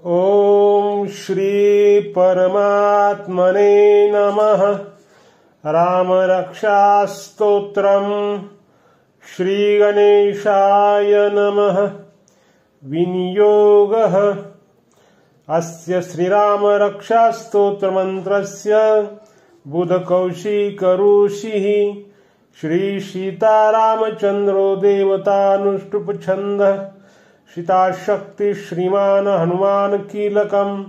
ओम श्री परमात्मने नमः। राम रक्षा स्तोत्रम्। श्री गणेशाय नमः। विनियोगः। अस्य श्रीराम रक्षा स्तोत्र मंत्रस्य बुधकौशिक ऋषिः श्री सीतारामचंद्रो देवतानुष्टुप छन्दः सीताशक्ति श्रीमान हनुमान कीलकम्।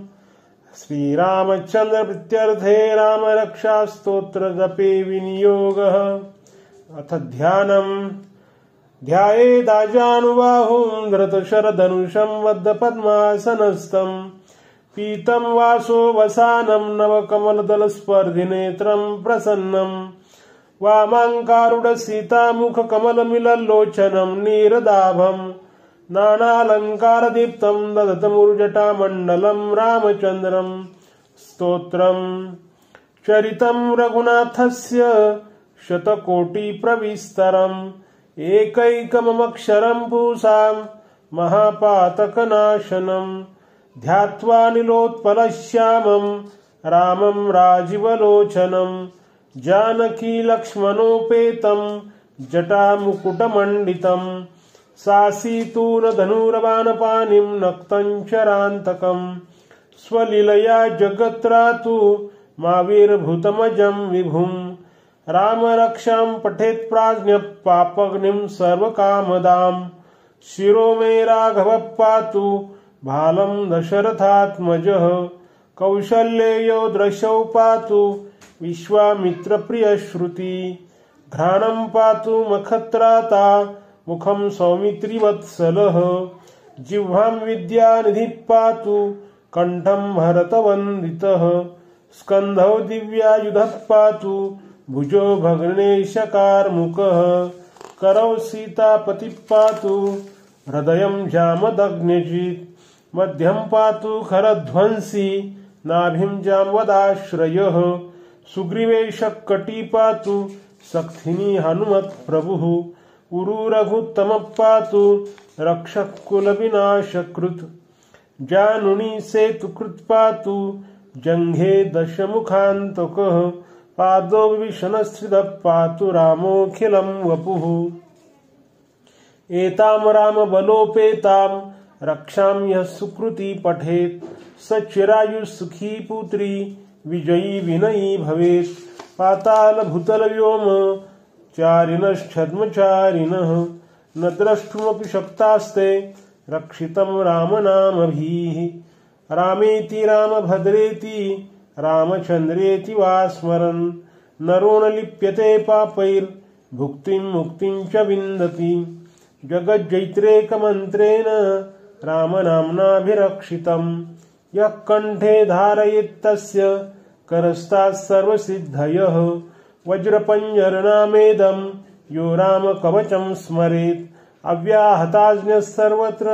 श्रीरामचंद्र प्रीत्यर्थे राम रक्षा स्तोत्र जपे विनियोगः। अथ ध्यानम्। ध्यायेदाजानुबाहुं धृतशरधनुषं बद्धपद्मासनस्थं पीतं वासो वसानं नवकमलदलस्पर्धिनेत्रं प्रसन्नं वामाङ्कारुढसीतामुखकमलमिलल्लोचनं नीरदाभं नानालङ्कारदीप्तं ददतमुर्जटामण्डलं रामचन्द्रं स्तोत्रम्। चरितं रघुनाथस्य शतकोटिप्रविस्तरम् एकैकमक्षरं पूसां महापातकनाशनं ध्यात्वा नीलोत्पलश्यामं रामं राजीवलोचनं जानकी लक्ष्मणोपेतं जटामुकुटमण्डितं सासीतून धनुर्बाणपाणिं नक्तं चरान्तकं स्वलीलया जगत्रातु माविर्भूतमजं विभुं राम रक्षां पठेत् प्राज्ञ पापग्निं सर्वकामदां शिरो मे राघव पातु भालं दशरथात्मजः कौशल्येयो दृशौ पातु विश्वामित्रप्रियश्रुति घ्राणं पातु मखत्राता मुखं सौमित्रिवत्सलः जिह्वां विद्यानिधिः पातु कण्ठं भरतवन्दितः स्कन्धौ दिव्यायुधः पातु भुजो भग्नेशकार्मुकः करौ सीतापतिः पातु हृदयं जामदग्निजित् मध्यं पातु खरध्वंसी नाभिं जाम्वदाश्रयः सुग्रीवेशकटी पातु सक्थिनी हनुमत्प्रभुः उरु रघुत्तमः पातु रक्षकुलविनाशकृत् जानुनी सेतुकृत् पातु जङ्घे दशमुखान्तकः पादो विभीषणस्त्रिदः पातु रामोऽखिलं वपुः एतां रामबलोपेतां रक्षां यः सुकृती पठेत् स चिरायुः सुखी पुत्री विजयी विनयी भवेत् पातालभूतलव्योम चारिणश्छद्मचारिणः न द्रष्टुमपि शक्तास्ते रक्षितं रामनामभिः रामेति रामभद्रेति रामचन्द्रेति वा स्मरन् नरो न लिप्यते पापैर्भुक्तिं मुक्तिं च विन्दति जगज्जैत्रेकमन्त्रेण रामनाम्नाभिरक्षितं यः कण्ठे धारयेत्तस्य करस्तात् सर्वसिद्धयः वज्रपञ्जरनामेदं यो रामकवचं स्मरेत् अव्याहताज्ञः सर्वत्र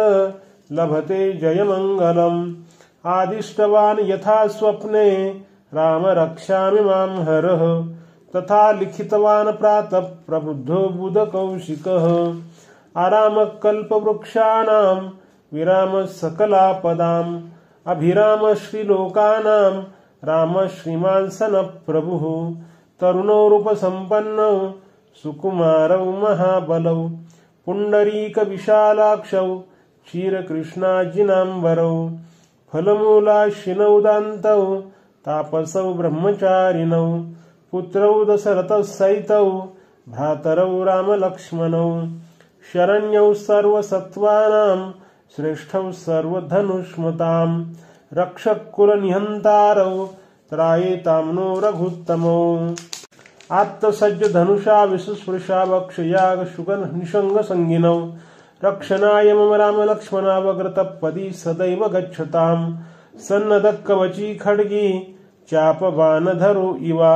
लभते जयमङ्गलम् आदिष्टवान् यथा स्वप्ने राम रक्षामि मां हरः तथा लिखितवान् प्रातः प्रबुद्धो बुधकौशिकः आरामः कल्पवृक्षाणां विरामः सकलापदाम् अभिरामः श्रीलोकानां रामः श्रीमान् सनः प्रभुः तरुणो रूपसम्पन्नौ सुकुमारौ महाबलौ पुण्डरीकविशालाक्षौ क्षीरकृष्णाजिनाम्बरौ फलमूलाशिनौ दान्तौ तापसौ ब्रह्मचारिणौ पुत्रौ दशरथः सहितौ भ्रातरौ रामलक्ष्मणौ शरण्यौ सर्वसत्त्वानां श्रेष्ठौ सर्वधनुष्मतां रक्षकुलनिहन्तारौ त्रायेतां नो रघुत्तमौ आत्तसज्जधनुषा विशुस्पृशा वक्षयागशुगनिषङ्गसङ्गिनौ रक्षणाय मम रामलक्ष्मणावग्रतपदी सदैव गच्छतां सन्नदकवची खड्गी चापबाणधरो इवा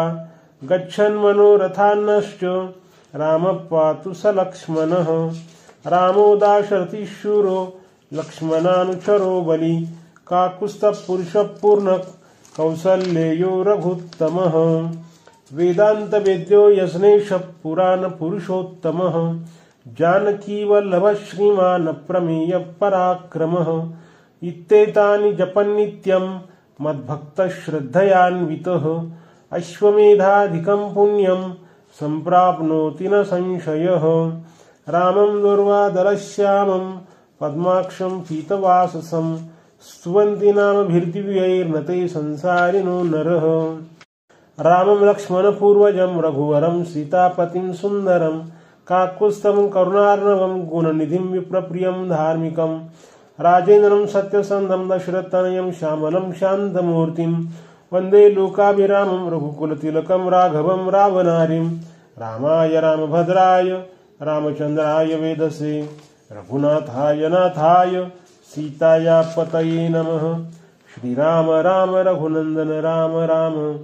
गच्छन्मनोरथान्नश्च रामः पातु स लक्ष्मणः रामो दाशरथिशूरो लक्ष्मणानुचरो बली काकुत्स्थपुरुषः पूर्णः कौसल्येयो रघुत्तमः वेदान्तवेद्यो यज्ञेशः पुराणपुरुषोत्तमः जानकी वल्लभ श्रीमान प्रमेय पराक्रमः इत्येतानि जपन्नित्यं मद्भक्तश्रद्धयान्वितः अश्वमेधाधिकं पुण्यं सम्प्राप्नोति न संशयः। रामं दुर्वादलश्यामं पद्माक्षं पीतवाससं स्तुवन्ति नामभिर्दिव्यैर्नते संसारिणो नरः। रामं लक्ष्मणपूर्वजं रघुवरं सीतापतिं सुन्दरं काकुत्स्थं करुणार्णवं गुणनिधिं विप्रप्रियं धार्मिकं राजेन्द्रं सत्यसन्धं दशरथतनयं श्यामलं शान्तमूर्तिं वन्दे लोकाभिरामं रघुकुलतिलकं राघवं रावणारिं। रामाय रामभद्राय रामचन्द्राय वेधसे रघुनाथाय नाथाय सीताया पतये नमः। श्रीराम राम रघुनन्दन राम राम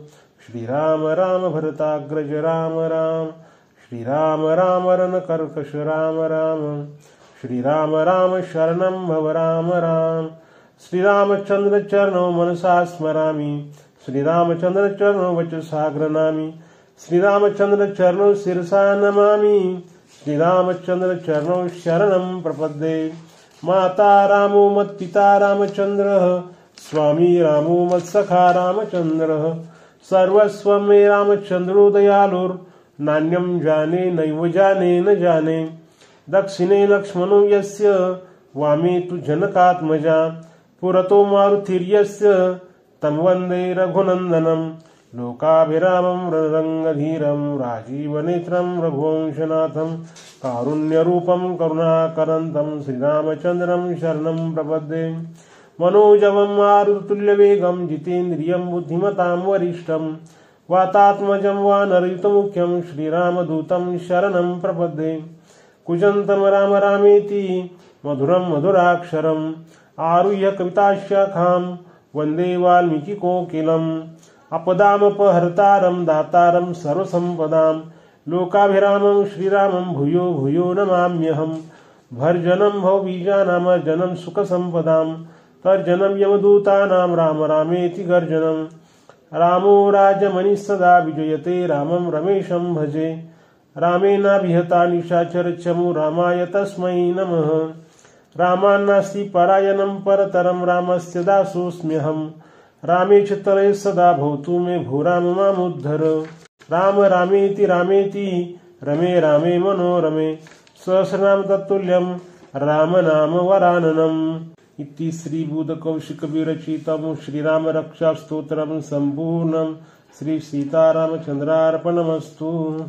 श्रीराम राम भरताग्रज राम राम श्रीराम राम रणकर्कश राम राम श्रीराम राम शरणं भव राम राम। श्रीरामचन्द्र चरणौ मनसा स्मरामि श्रीरामचन्द्र चरणौ वचसा गृह्णामि श्रीरामचन्द्र चरणौ शिरसा नमामि श्रीरामचन्द्र चरणौ शरणं प्रपद्ये। माता रामो मत्पिता रामचन्द्रः स्वामी रामो मत्सखा रामचन्द्रः सर्वस्वं मे रामचन्द्रो दयालुर्नान्यं जाने नैव जाने न जाने। दक्षिणे लक्ष्मणो यस्य वामे तु जनकात्मजा पुरतो मारुतिर्यस्य तं वन्दे रघुनन्दनं। लोकाभिरामं रणरङ्गधीरं राजीवनेत्रं रघुवंशनाथं कारुण्यरूपं करुणाकरन्तं श्रीरामचन्द्रं शरणं प्रपद्ये। मनोजवं मारुततुल्यवेगं जितेन्द्रियं बुद्धिमतां वरिष्ठं वातात्मजं वानरयुतमुख्यं श्रीरामदूतं शरणं प्रपद्ये। कूजन्तं राम रामेति मधुरं मधुराक्षरम् आरुह्य कविताशाखां वन्दे वाल्मीकिकोकिलम्। अपदामपहर्तारं दातारं सर्वसम्पदां लोकाभिरामं श्रीरामं भूयो भूयो नमाम्यहम्। भर्जनं भवबीजानामर्जनं सुखसम्पदां तर्जनं यमदूतानां राम रामेति गर्जनं। रामो राजमणिः सदा विजयते रामं रमेशं भजे। रामेणाभिहता निशाचरचमु रामाय तस्मै नमः। रामान्नास्ति परायणं परतरं रामस्य दासोऽस्म्यहम्। रामे च तले सदा भवतु मे भो राम मामुद्धर। राम रामेति रामेति रमे रामे मनोरमे सहस्रनाम तत्तुल्यं राम नाम वराननम्। इति श्रीबुधकौशिकविरचितं श्रीरामरक्षास्तोत्रं सम्पूर्णं। श्री सीतारामचन्द्रार्पणमस्तु।